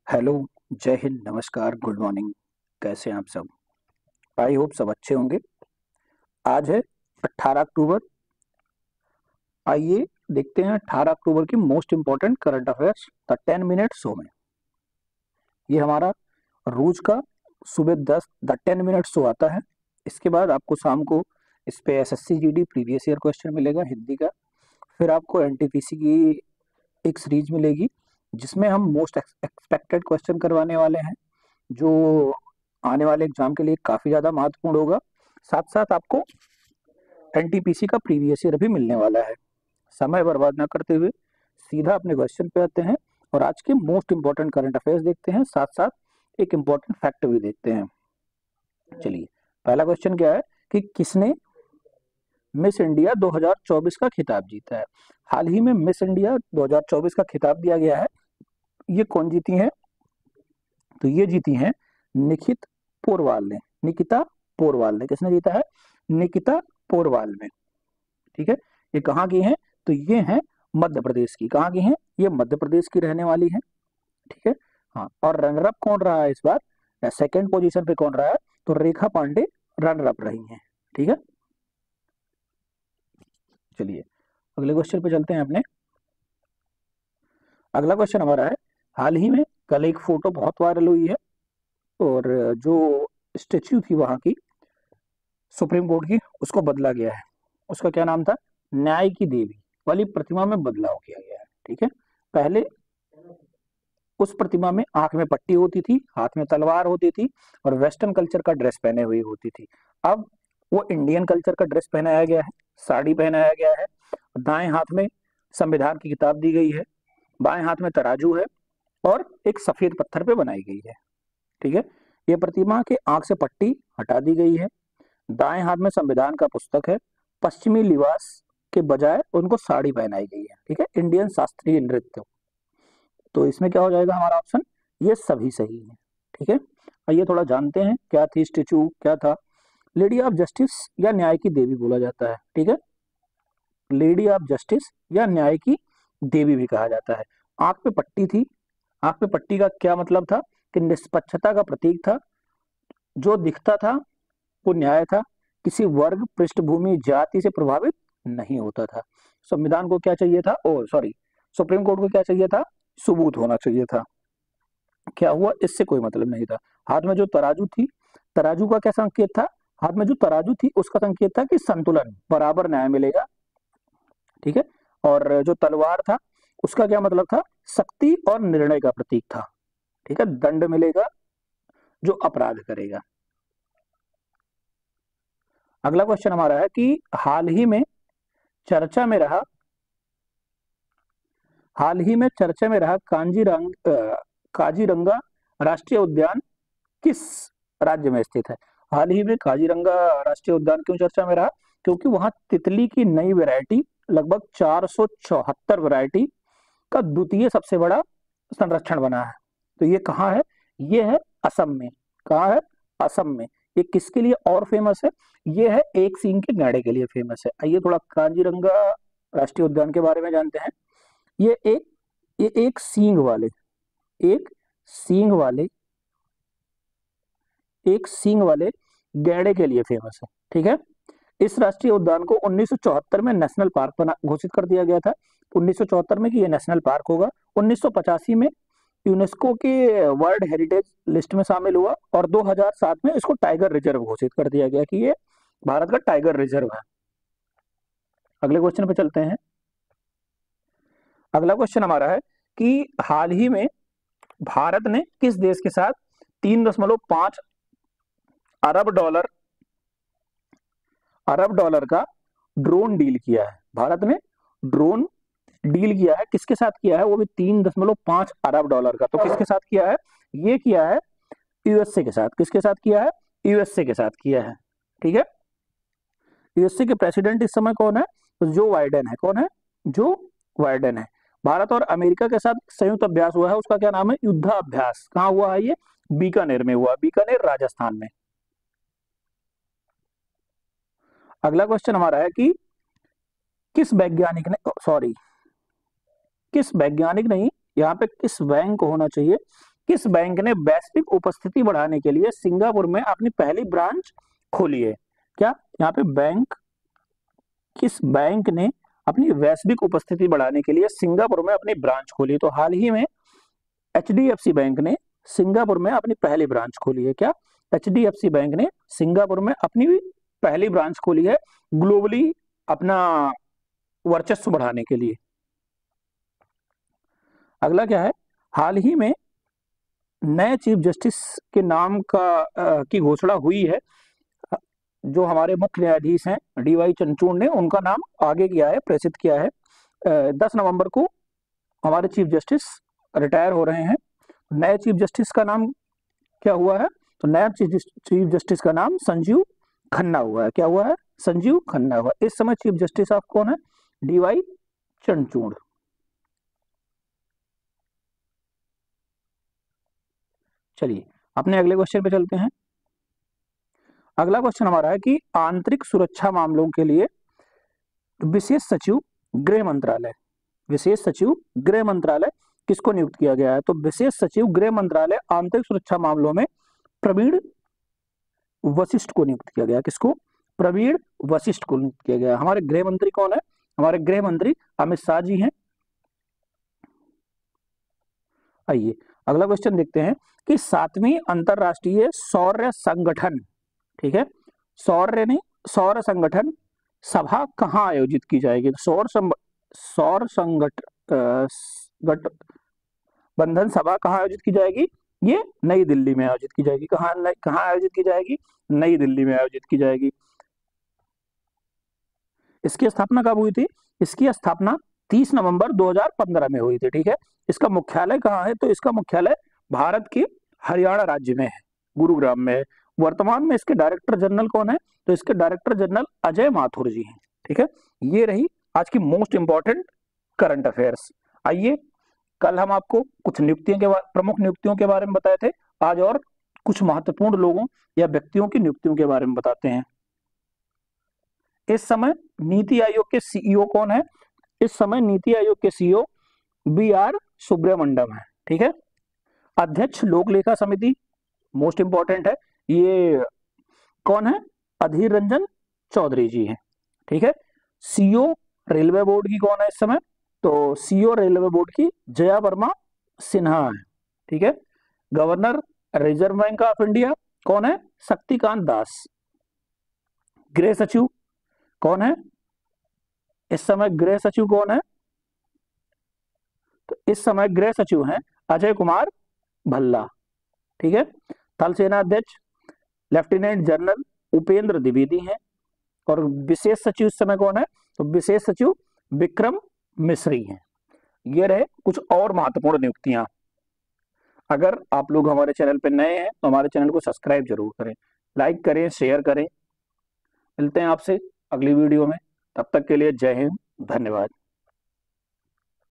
Hello, जय हिंद, नमस्कार, good morning. कैसे हैं आप सब? आई होप सब अच्छे होंगे। आज है 18 अक्टूबर। आइए देखते हैं 18 अक्टूबर की most important current affairs the 10 minute show में। ये हमारा रोज का सुबह 10 द 10 मिनट शो आता है। इसके बाद आपको शाम को इस पे SSC GD previous year question मिलेगा हिंदी का। फिर आपको एनटीपीसी की एक सीरीज मिलेगी जिसमें हम मोस्ट एक्सपेक्टेड क्वेश्चन करवाने वाले हैं, जो आने वाले एग्जाम के लिए काफी ज्यादा महत्वपूर्ण होगा। साथ साथ आपको एनटीपीसी का प्रीवियस ईयर भी मिलने वाला है। समय बर्बाद ना करते हुए सीधा अपने क्वेश्चन पे आते हैं और आज के मोस्ट इंपॉर्टेंट करंट अफेयर्स देखते हैं, साथ साथ एक इंपॉर्टेंट फैक्ट भी देखते हैं। चलिए, पहला क्वेश्चन क्या है कि किसने मिस इंडिया 2024 का खिताब जीता है? हाल ही में मिस इंडिया 2024 का खिताब दिया गया है। ये कौन जीती हैं? तो ये जीती हैं निखित पोरवाल ने, निकिता पोरवाल ने। किसने जीता है? निकिता पोरवाल ने। ठीक है, ये कहाँ की हैं? तो ये हैं मध्य प्रदेश की। कहाँ की हैं? ये मध्य प्रदेश की रहने वाली हैं। ठीक है, हाँ। और रनर अप कौन रहा है इस बार, या सेकंड पोजीशन पे कौन रहा है? तो रेखा पांडे रनर अप रही हैं। ठीक है, चलिए अगले क्वेश्चन पे चलते हैं अपने। अगला क्वेश्चन हमारा है, हाल ही में कल एक फोटो बहुत वायरल हुई है और जो स्टेच्यू थी वहां की सुप्रीम कोर्ट की, उसको बदला गया है। उसका क्या नाम था? न्याय की देवी वाली प्रतिमा में बदलाव किया गया है। ठीक है, पहले उस प्रतिमा में आंख में पट्टी होती थी, हाथ में तलवार होती थी और वेस्टर्न कल्चर का ड्रेस पहने हुई होती थी। अब वो इंडियन कल्चर का ड्रेस पहनाया गया है, साड़ी पहनाया गया है। दाएं हाथ में संविधान की किताब दी गई है, बाएं हाथ में तराजू है और एक सफेद पत्थर पे बनाई गई है। ठीक है, ये प्रतिमा के आंख से पट्टी हटा दी गई है। दाएं हाथ में संविधान का पुस्तक है। पश्चिमी लिबास के बजाय उनको साड़ी पहनाई गई है। ठीक है, इंडियन शास्त्रीय नृत्य। तो इसमें क्या हो जाएगा हमारा ऑप्शन? ये सभी सही है। ठीक है, आइए थोड़ा जानते हैं क्या थी स्टेचू, क्या था। लेडी ऑफ जस्टिस या न्याय की देवी बोला जाता है। ठीक है, लेडी ऑफ जस्टिस या न्याय की देवी भी कहा जाता है। आंख पे पट्टी थी। आंख पे पट्टी का क्या मतलब था? कि निष्पक्षता का प्रतीक था। जो दिखता था वो न्याय था। किसी वर्ग, पृष्ठभूमि, जाति से प्रभावित नहीं होता था। संविधान को क्या चाहिए था? ओ सॉरी, सुप्रीम कोर्ट को क्या चाहिए था? सबूत होना चाहिए था। क्या हुआ? इससे कोई मतलब नहीं था। हाथ में जो तराजू थी, तराजू का क्या संकेत था? हाथ में जो तराजू थी उसका संकेत था कि संतुलन, बराबर न्याय मिलेगा। ठीक है, और जो तलवार था उसका क्या मतलब था? शक्ति और निर्णय का प्रतीक था। ठीक है, दंड मिलेगा जो अपराध करेगा। अगला क्वेश्चन हमारा है कि चर्चा में रहा हाल ही में चर्चा में रहा काजीरंगा राष्ट्रीय उद्यान किस राज्य में स्थित है? हाल ही में काजीरंगा राष्ट्रीय उद्यान क्यों चर्चा में रहा? क्योंकि वहां तितली की नई वैरायटी, लगभग 474 वैरायटी का द्वितीय सबसे बड़ा संरक्षण बना है। तो ये कहाँ है? ये है असम में। कहाँ है? असम में। ये किसके लिए और फेमस है? ये है एक सींग के गाड़े के लिए फेमस है। आइए थोड़ा काजीरंगा राष्ट्रीय उद्यान के बारे में जानते हैं। ये एक ये एक सींग वाले एक सींग वाले गैंडे के लिए फेमस है। ठीक है, इस राष्ट्रीय उद्यान को 1974 में नेशनल पार्क बना घोषित कर दिया गया था। 1974 में कि ये नेशनल पार्क होगा। 1985 में यूनेस्को के वर्ल्ड हेरिटेज लिस्ट में शामिल हुआ और 2007 में इसको टाइगर रिजर्व घोषित कर दिया गया कि ये भारत का टाइगर रिजर्व है। अगले क्वेश्चन पे चलते हैं। अगला क्वेश्चन हमारा है कि हाल ही में भारत ने किस देश के साथ 3.5 अरब डॉलर का ड्रोन डील किया है? भारत ने ड्रोन डील किया है, किसके साथ किया है? वो भी 3.5 अरब डॉलर का। तो किसके साथ किया है? ये किया है यूएसए के साथ। किसके साथ किया है? यूएसए के साथ किया है। ठीक है, यूएसए के प्रेसिडेंट इस समय कौन है? तो जो बाइडेन है। कौन है? जो बाइडेन है। भारत और अमेरिका के साथ संयुक्त अभ्यास हुआ है, उसका क्या नाम है? युद्धाभ्यास। कहाँ हुआ है ये? बीकानेर में हुआ, बीकानेर राजस्थान में। अगला क्वेश्चन हमारा है कि किस वैज्ञानिक ने नहीं, यहाँ पे किस बैंक को होना चाहिए? किस बैंक ने वैश्विक उपस्थिति बढ़ाने के लिए सिंगापुर में अपनी पहली ब्रांच खोली है? क्या यहाँ पे किस बैंक ने अपनी वैश्विक उपस्थिति बढ़ाने के लिए सिंगापुर में अपनी ब्रांच खोली? तो हाल ही में एचडीएफसी बैंक ने सिंगापुर में अपनी पहली ब्रांच खोली है। क्या एचडीएफसी बैंक ने सिंगापुर में अपनी पहली ब्रांच खोली है ग्लोबली अपना वर्चस्व बढ़ाने के लिए। अगला क्या है, हाल ही में नए चीफ जस्टिस के नाम की घोषणा हुई है। जो हमारे मुख्य न्यायाधीश हैं डीवाई चंद्रचूड़ ने उनका नाम आगे किया है, प्रेषित किया है। 10 नवंबर को हमारे चीफ जस्टिस रिटायर हो रहे हैं। नए चीफ जस्टिस का नाम क्या हुआ है? तो नया चीफ जस्टिस का नाम संजीव खन्ना हुआ है। क्या हुआ है? संजीव खन्ना हुआ। इस समय चीफ जस्टिस ऑफ कौन है? डीवाई चंद्रचूड़। चलिए अपने अगले क्वेश्चन पे चलते हैं। अगला क्वेश्चन हमारा है कि आंतरिक सुरक्षा मामलों के लिए विशेष सचिव गृह मंत्रालय, विशेष सचिव गृह मंत्रालय किसको नियुक्त किया गया है? तो विशेष सचिव गृह मंत्रालय आंतरिक सुरक्षा मामलों में प्रवीण वशिष्ठ को नियुक्त किया गया। किसको? प्रवीण वशिष्ठ को नियुक्त किया गया। हमारे गृह मंत्री कौन है? हमारे गृह मंत्री अमित शाह जी हैं। आइए अगला क्वेश्चन देखते हैं कि 7वीं अंतरराष्ट्रीय सौर संगठन, ठीक है, सौर संगठन सभा कहाँ आयोजित की जाएगी? सौर बंधन सभा कहाँ आयोजित की जाएगी? ये नई दिल्ली में आयोजित की जाएगी। कहाँ आयोजित की जाएगी? नई दिल्ली में आयोजित की जाएगी। इसकी स्थापना कब हुई थी? इसकी स्थापना 30 नवंबर 2015 में हुई थी। ठीक है, इसका मुख्यालय कहाँ है? तो इसका मुख्यालय भारत के हरियाणा राज्य में है, गुरुग्राम में है। वर्तमान में इसके डायरेक्टर जनरल कौन है? तो इसके डायरेक्टर जनरल अजय माथुर जी हैं। ठीक है, ये रही आज की मोस्ट इंपॉर्टेंट करंट अफेयर्स। आइए कल हम आपको कुछ प्रमुख नियुक्तियों के बारे में बताए थे, आज और कुछ महत्वपूर्ण लोगों या व्यक्तियों की नियुक्तियों के बारे में बताते हैं। इस समय नीति आयोग के सीईओ कौन है? इस समय नीति आयोग के सीईओ BR सुब्रमण्यम है। ठीक है, अध्यक्ष लोक लेखा समिति मोस्ट इंपॉर्टेंट है, ये कौन है? अधीर रंजन चौधरी जी हैं। ठीक है, सीईओ रेलवे बोर्ड की कौन है इस समय? तो सीईओ रेलवे बोर्ड की जया वर्मा सिन्हा है। ठीक है, governor reserve bank of India कौन है? शक्तिकांत दास। गृह सचिव कौन है इस समय? गृह सचिव कौन है? तो इस समय गृह सचिव हैं अजय कुमार भल्ला। ठीक है, थल सेना अध्यक्ष लेफ्टिनेंट जनरल उपेंद्र द्विवेदी हैं। और विशेष सचिव इस समय कौन है? तो विशेष सचिव विक्रम मिश्री हैं। ये रहे कुछ और महत्वपूर्ण नियुक्तियां। अगर आप लोग हमारे चैनल पर नए हैं तो हमारे चैनल को सब्सक्राइब जरूर करें, लाइक करें, शेयर करें। मिलते हैं आपसे अगली वीडियो में, तब तक के लिए जय हिंद, धन्यवाद।